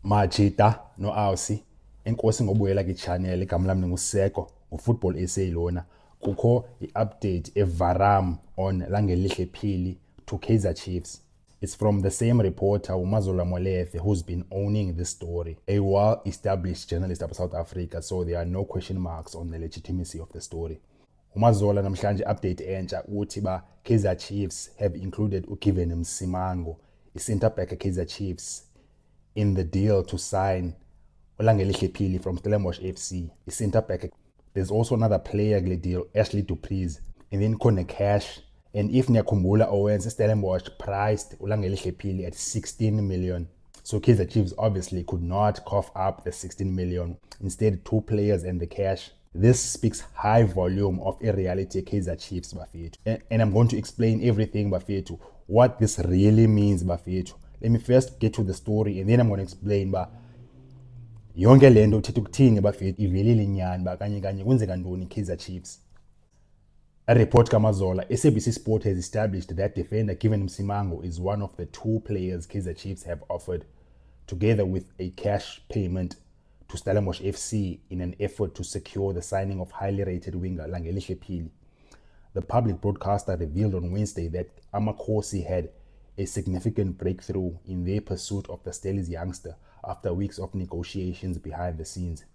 Majida no Aussie enkosi ngobuyela kwi-channel igama lami nguseko uFootball SA lona kukho i-update eVaram on Langelihle Phili to Kaizer Chiefs. It's from the same reporter uMazola Molefe who's been owning this story, a well-established journalist of South Africa, so there are no question marks on the legitimacy of the story. uMazola namhlanje update entsha uthi ba Kaizer Chiefs have included uGiven Msimango, i-centre back Kaizer Chiefs, in the deal to sign Langelihle Phili from Stellenbosch FC, a centre back. There's also another player kule deal, Ashley Dupreez, and then khona cash. And if niyakhumbula owenza Stellenbosch priced Langelihle Phili at 16 million. So Kaizer Chiefs obviously could not cough up the 16 million. Instead, 2 players and the cash. This speaks high volume of a reality Kaizer Chiefs, Bafetu. And I'm going to explain everything, Bafetu, what this really means, Bafetu. Let me first get to the story and then I'm going to explain ba yonke lento uthetha ukuthini Bafetu ivelile inyani ba kanye kwenzeka ntoni Kaizer Chiefs. A report kamazola, SABC Sport has established that defender Given Msimango is one of the 2 players Kaizer Chiefs have offered, together with a cash payment to Stellenbosch FC in an effort to secure the signing of highly rated winger Langelihle Phili. The public broadcaster revealed on Wednesday that Amakhosi had a significant breakthrough in their pursuit of the Stellies youngster after weeks of negotiations behind the scenes.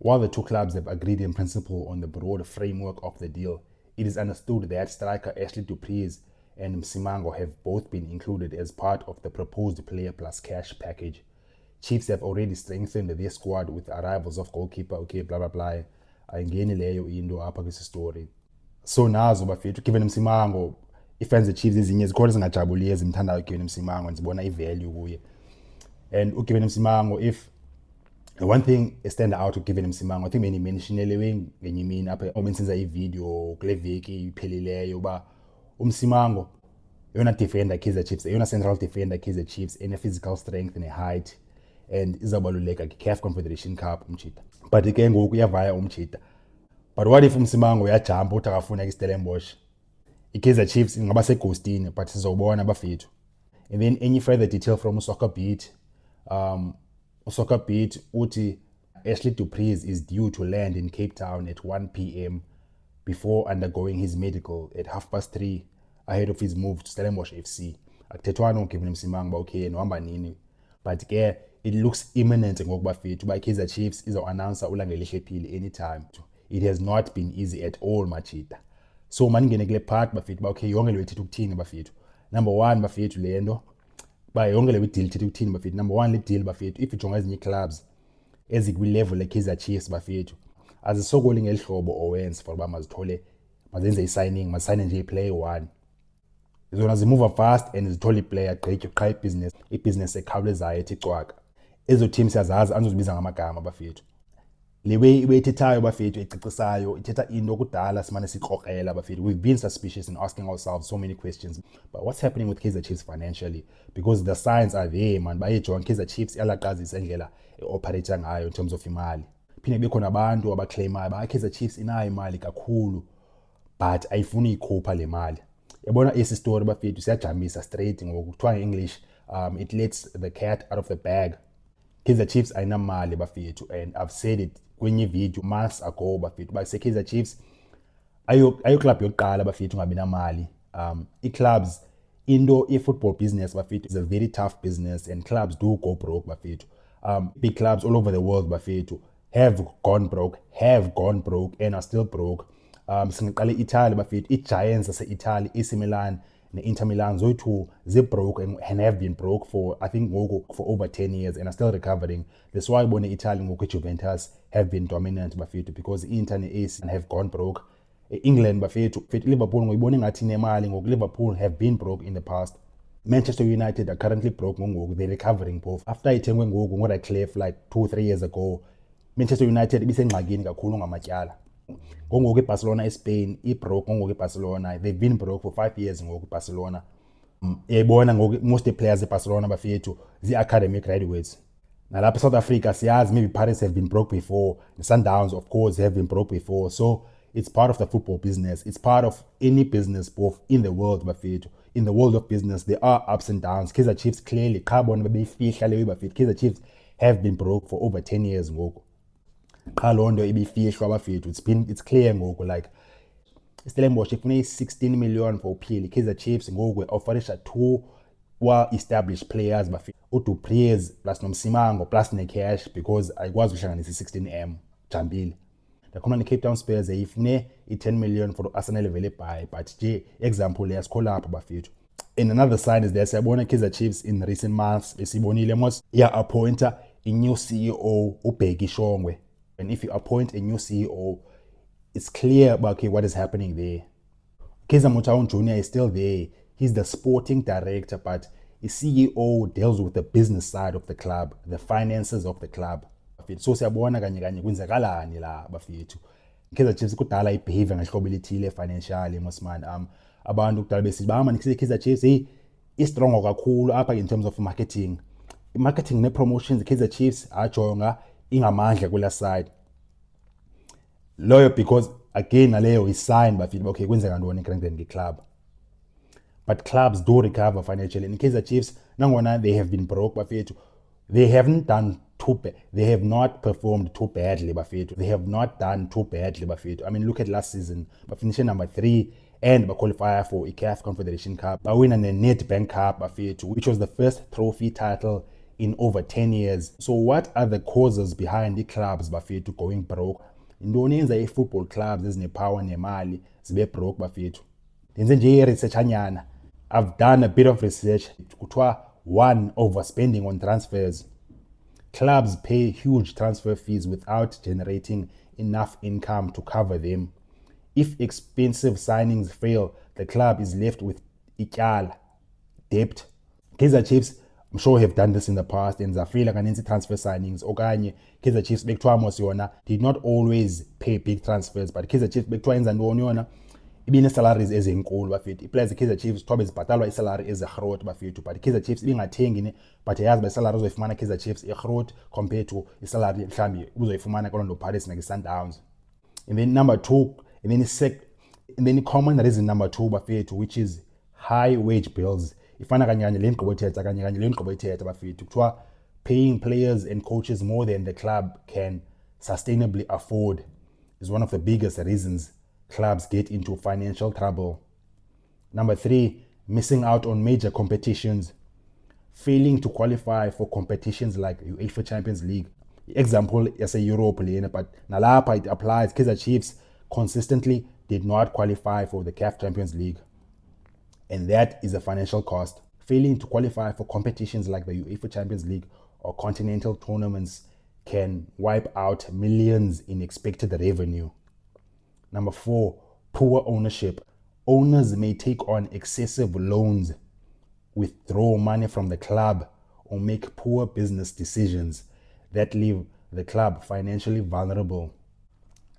While the 2 clubs have agreed in principle on the broad framework of the deal, it is understood that striker Ashley Dupreez and Msimango have both been included as part of the proposed player plus cash package. Chiefs have already strengthened their squad with the arrivals of goalkeeper, okay, blah blah blah. Ayingeni leyo into apha kwesi story. So nazo Bafethu, Given Msimango, ifans the Chiefs ezinye zikhona zingajabuliyo ezimthandayo Given Msimango ndibona i-value kuye. And uGiven Msimango, if one thing stand out to Given Msimango, I think many mentionelewe ngenye imini apha omensenza i-video kule veki iphelileyo ba uMsimango yona defender Kaizer Chiefs, yona central defender Kaizer Chiefs, ene physical strength and height, and izabaluleka ki-CAF Confederation Cup umchita. But ke ngoku uyavaya umchita. But what if uMsimango uyajumpa uthi akafuna ki-Stellenbosch? I-Kaizer Chiefs ingaba seghostini, but sizobona Bafethu. And then any further detail from Soccer Beat, Soccer Beat uthi Ashley Dupreez is due to land in Cape Town at 1 p.m. before undergoing his medical at 3:30 ahead of his move to Stellenbosch FC. Akuthethwana uGiven Msimango ba okay nohamba nini, but ke it looks imminent ngokuba Bafethu ba Kaizer Chiefs izo-announce uLangelihle Phili anytime. It has not been easy at all, machita. So maningene kule part Bafethu ba okay yonke le ithetha ukuthini Bafethu. Number 1 Bafethu lento ba yonke le deal ithetha ukuthini Bafethu. Number 1 le deal Bafethu, if ujonga ezinye clubs ezikwi-level le-Kaizer Chiefs Bafethu azisokoli ngelihlobo owenza for uba mazithole mazenze i-signing, masayine nje i-player 1. Zona zimove fast and zithole i-player gqitye qha i-business ekhawulezayo ethi cwaka. Ezo teams siyazazi andizozibiza ngamagama Bafethu. Le way ithethayo Bafethu ecicisayo ithetha into kudala simane sikrokrela Bafethu. We've been suspicious and asking ourselves so many questions, but what's happening with Kaizer Chiefs financially? Because the signs are there man, bayejonga Kaizer Chiefs iyalaqazisa indlela eoperate ngayo in terms of imali. Phinde bekhona abantu abaclaimayo ba Kaizer Chiefs inayo imali kakhulu but ayifuni ikhupha le mali. Yabona esi story Bafethu siyajamisa straight ngoku kuthiwa ngeEnglish, it lets the cat out of the bag. Kaizer Chiefs ayinamali Bafethu, and I've said it kwenye video months ago Bafethu ba Kaizer Chiefs ayo club yokuqala Bafethu ngabi namali. I-clubs into i-football business Bafethu is a very tough business and clubs do go broke Bafethu. Big clubs all over the world Bafethu have gone broke and are still broke. Singaqala Italy Bafethu, i-Giants ase-Italy, AC Milan ne-Inter Milan, zoyi-2 zibroke and have been broke for I think ngoku for over 10 years and are still recovering. That's why ibone Italy ngoku Juventus have been dominant Bafethu, because Inter ne-AC have gone broke. England Bafethu, Liverpool ngoyibona ngathi nemali ngoku Liverpool have been broke in the past. Manchester United are currently broke ngoku, they're recovering both. After ithengwe ngoku ngoRadcliffe like 2-3 years ago, Manchester United ibisengxakini kakhulu ngamatyala. Ngoku iBarcelona eSpain ibroke ngoku iBarcelona, they've been broke for 5 years ngoku iBarcelona. Yayibona ngoku most players eBarcelona Bafethu zi-academic graduates. Nalapha South Africa siyazi maybe Paris have been broke before, the Sundowns of course have been broke before. So it's part of the football business. It's part of any business both in the world Bafethu. in the world of business, there are ups and downs. Kaizer Chiefs clearly, carbon, Kaizer Chiefs have been broke for over 10 years. It's clear ngoku, like Stellenbosch ifune 16 million for uphili. Kaizer Chiefs ngoku offerisha 2 well-established players Du Preez plus Nomsimango plus necash, because ayikwazi uhlanganisa 16M jambile. Ndakhona ne-Cape Town Spurs ifune i-10 million for Arsenal vele buy, but nje example yasikhola apha bafethu. And another sign is that siyabona Kaizer Chiefs in recent months esibonile mos appointa a new CEO uBheki Shongwe. And if you appoint a new CEO, it's clear about what is happening there. Kaizer Motaung Jr. is still there. He's the sporting director, but the CEO deals with the business side of the club, the finances of the club. So siyabona kanye kanye kwenzakalani la bafethu. Kaizer Chiefs kudala ibehave ngehlobo elithile financially mosman. Abantu kudala besithi bama nikise Kaizer Chiefs strong kakhulu apha in terms of marketing. Marketing ne promotions Kaizer Chiefs ajonga ingamandla kula side. Loyal because again naleyo is sign bafethu okay kwenzeka ntoni eGrandland club. But clubs do recover financially. In Kaizer Chiefs, nangona they have been broke bafethu. They haven't done too bad. They have not performed too badly bafethu. They have not done too badly bafethu. I mean, look at last season. But finishing number 3 and qualify for a CAF Confederation Cup. But win a Nedbank Cup bafethu, which was the first trophy title in over 10 years. So what are the causes behind the clubs bafethu going broke? Intoni yenza i-football clubs ezinepower nemali zibe broke bafethu? Ndenze nje research anyana. I've done a bit of research. Kuthiwa 1, overspending on transfers. Clubs pay huge transfer fees without generating enough income to cover them. If expensive signings fail, the club is left with ityala, debt. Kaizer Chiefs, I'm sure have done this in the past, and zafila kaninzi transfer signings. Okanye Kaizer Chiefs bekuthiwa mos yona did not always pay big transfers, but Kaizer Chiefs bekuthiwa yenza ntoni yona ibine-salaries ezinkulu bafethu. Iplayers Kaizer Chiefs thobe zibhatalwa isalary ezigrot bafethu, but Kaizer Chiefs ibingathengi ne, but yazi ba isalary uzoyifumana Kaizer Chiefs egrot compared to isalary mhlambi uzoyifumana kwiLorlando Pirates naseSundowns. And then number 2, and then common reason number 2 bafethu, which is high wage bills. Ifana kanye le nkqubo ethetha bafethu kuthiwa paying players and coaches more than the club can sustainably afford is one of the biggest reasons clubs get into financial trouble. Number 3, missing out on major competitions. Failing to qualify for competitions like UEFA Champions League. Example yase Europe lena, but nalapha it applies. Kaizer Chiefs consistently did not qualify for the CAF Champions League. And that is a financial cost. Failing to qualify for competitions like the UEFA Champions League or continental tournaments can wipe out millions in expected revenue. Number 4, poor ownership. Owners may take on excessive loans, withdraw money from the club, or make poor business decisions that leave the club financially vulnerable.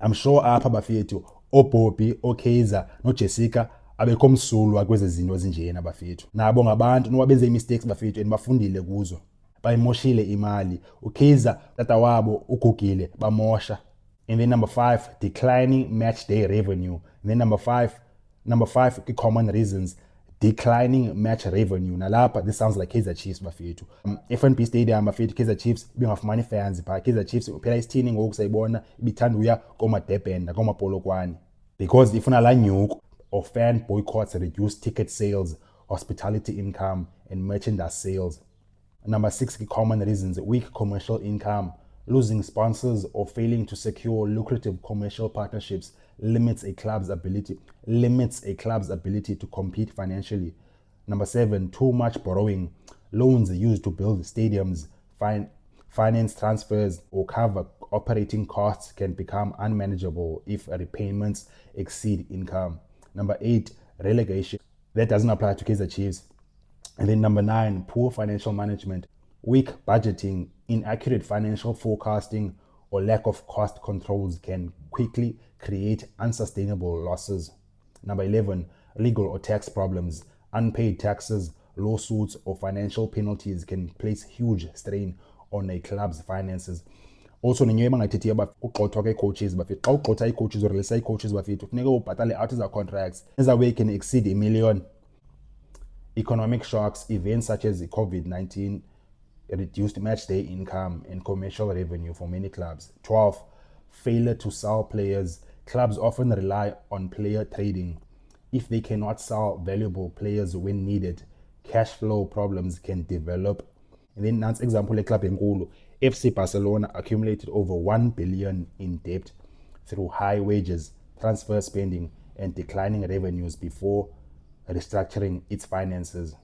I'm sure apha bafethu oBobby, oKaizer, noJessica abekho msulwa kweze zinto ezinjena bafethu. Nabo ngabantu noba benze mistakes bafethu and bafundile kuzo. Bayimoshile imali. uKaizer tata wabo ugugile bamosha. And then number 5, declining match day revenue. And then number 5, common reasons, declining match revenue. Nalapha, this sounds like Kaizer Chiefs bafethu. FNB Stadium bafethu Kaizer Chiefs bingafumani fans pha. Kaizer Chiefs phela isithini ngoku sayibona ibithanda uya komaDurban nakomaPolokwane, because ifuna la nyuko or fan boycotts reduce ticket sales, hospitality income and merchandise sales. Number 6, common reasons, weak commercial income. Losing sponsors or failing to secure lucrative commercial partnerships limits a club's ability to compete financially. Number 7, too much borrowing. Loans used to build stadiums, finance transfers, or cover operating costs can become unmanageable if repayments exceed income. Number 8, relegation. That doesn't apply to Kaizer Chiefs. And then number 9, poor financial management. Weak budgeting, inaccurate financial forecasting, or lack of cost controls can quickly create unsustainable losses. Number 11, legal or tax problems. Unpaid taxes, lawsuits, or financial penalties can place huge strain on a club's finances. Also nenye bangayithethi ukugxothwa kwe-coaches bafethu. Xa ugxotha ii-coaches or release ii-coaches bafethu funeka ubhatale out of contracts ezabe can exceed $1 million. Economic shocks, events such as the COVID-19, reduced match day income and commercial revenue for many clubs. 12, failure to sell players. Clubs often rely on player trading. If they cannot sell valuable players when needed, cash flow problems can develop. And then Nance example club enkulu, FC Barcelona accumulated over 1 billion in debt through high wages, transfer spending, and declining revenues before restructuring its finances.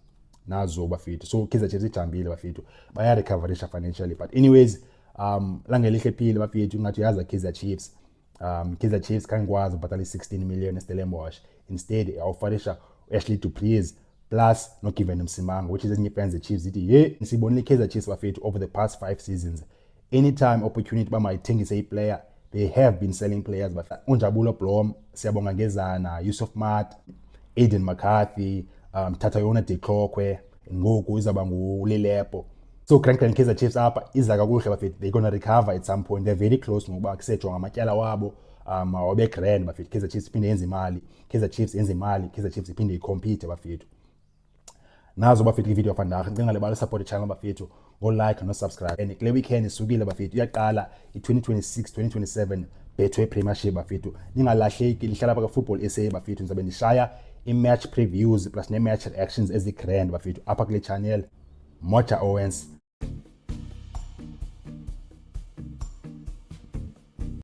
Nazo bafethu. So Kaizer Chiefs ijambile bafethu. Bayarecoverisha financially. But anyways, langelihle phile bafethu ngathi yaza Kaizer Chiefs. Kaizer Chiefs kangikwazi ubhatala 16 million eStellenbosch. Instead, awufarisha Ashley Dupreez plus no Given Msimanga, which is ezinye fans the Chiefs zithi yeah, sibonile Kaizer Chiefs bafethu over the past 5 seasons. Anytime opportunity bamayithengise iplayer, they have been selling players. But Unjabulo Blom, siyabonga ngezana, Yusuf Mat, Aiden McCarthy, Tatayona Deklokwe, ngoku izaba nguLilepo. So Grand Kaizer Chiefs apha iza kakuhle bafethu, they're going to recover at some point. They're very close ngokuba kusetshwa ngamatyala wabo. Wabe grand bafethu. Kaizer Chiefs iphinde yenze imali. Kaizer Chiefs yenze imali. Kaizer Chiefs iphinde icompete bafethu. Nazo bafethu ivideo vandaag. Ngicela lebala support channel bafethu. Go like no subscribe. And kule weekend isukile bafethu. Iyaqala i2026-2027 Betway Premiership bafethu. Ningalahleki lihlala baka Football SA bafethu. Ngizabe ndishaya i-match previews plus ne-match reactions ezi-grand bafethu apha kule channel. Moja Owens.